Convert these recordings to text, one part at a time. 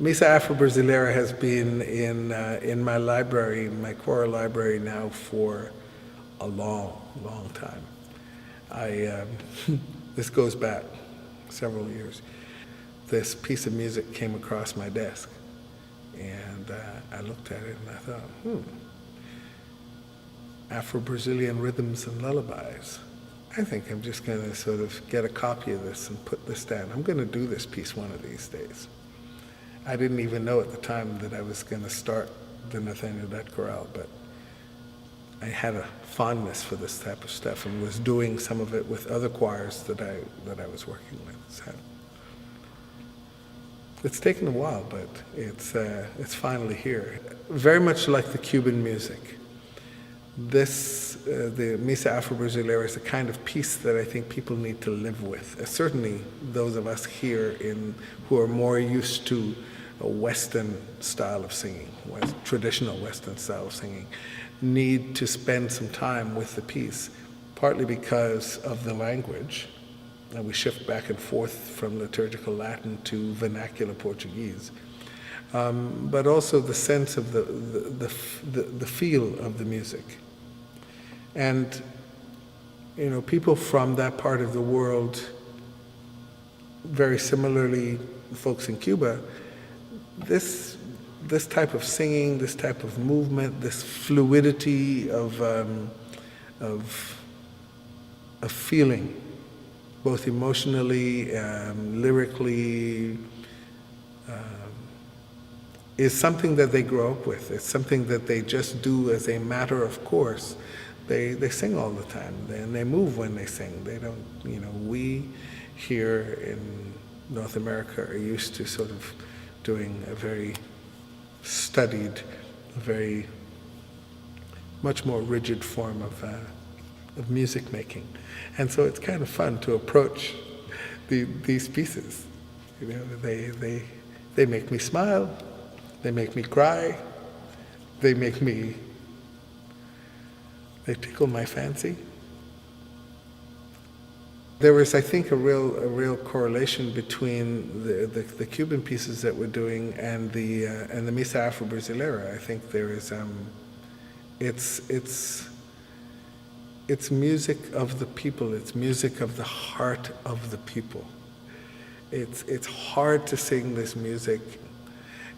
Missa Afro-Brasiliera has been in my library, my choral library now for a long, long time. This goes back several years. This piece of music came across my desk, and I looked at it and I thought, Afro-Brazilian rhythms and lullabies. I think I'm just going to sort of get a copy of this and put this down. I'm going to do this piece one of these days. I didn't even know at the time that I was going to start the Nathaniel Dett Chorale, but I had a fondness for this type of stuff and was doing some of it with other choirs that I was working with. So it's taken a while, but it's finally here. Very much like the Cuban music. The Missa Afro-Brasiliera is the kind of piece that I think people need to live with. Certainly those of us here who are more used to a Western style of singing, traditional Western style of singing, need to spend some time with the piece, partly because of the language, and we shift back and forth from liturgical Latin to vernacular Portuguese, but also the sense of the feel of the music. And people from that part of the world, very similarly, folks in Cuba, this type of singing, this type of movement, this fluidity of feeling, both emotionally, lyrically, is something that they grow up with. It's something that they just do as a matter of course. They sing all the time, and they move when they sing. They don't, we here in North America are used to sort of doing a very studied, very much more rigid form of music making. And so it's kind of fun to approach these pieces. They make me smile, they make me cry, they tickle my fancy. There was, I think, a real correlation between the Cuban pieces that we're doing and the Missa Afro-Brasiliera. I think there is, it's music of the people. It's music of the heart of the people. It's hard to sing this music,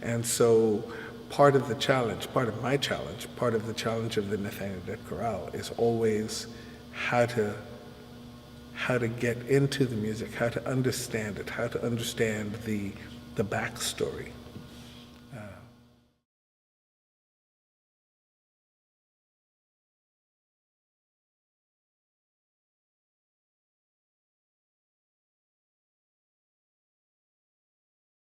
and so part of the challenge, part of my challenge, part of the challenge of the Nathaniel Dett Chorale is always how to get into the music, how to understand it, how to understand the backstory.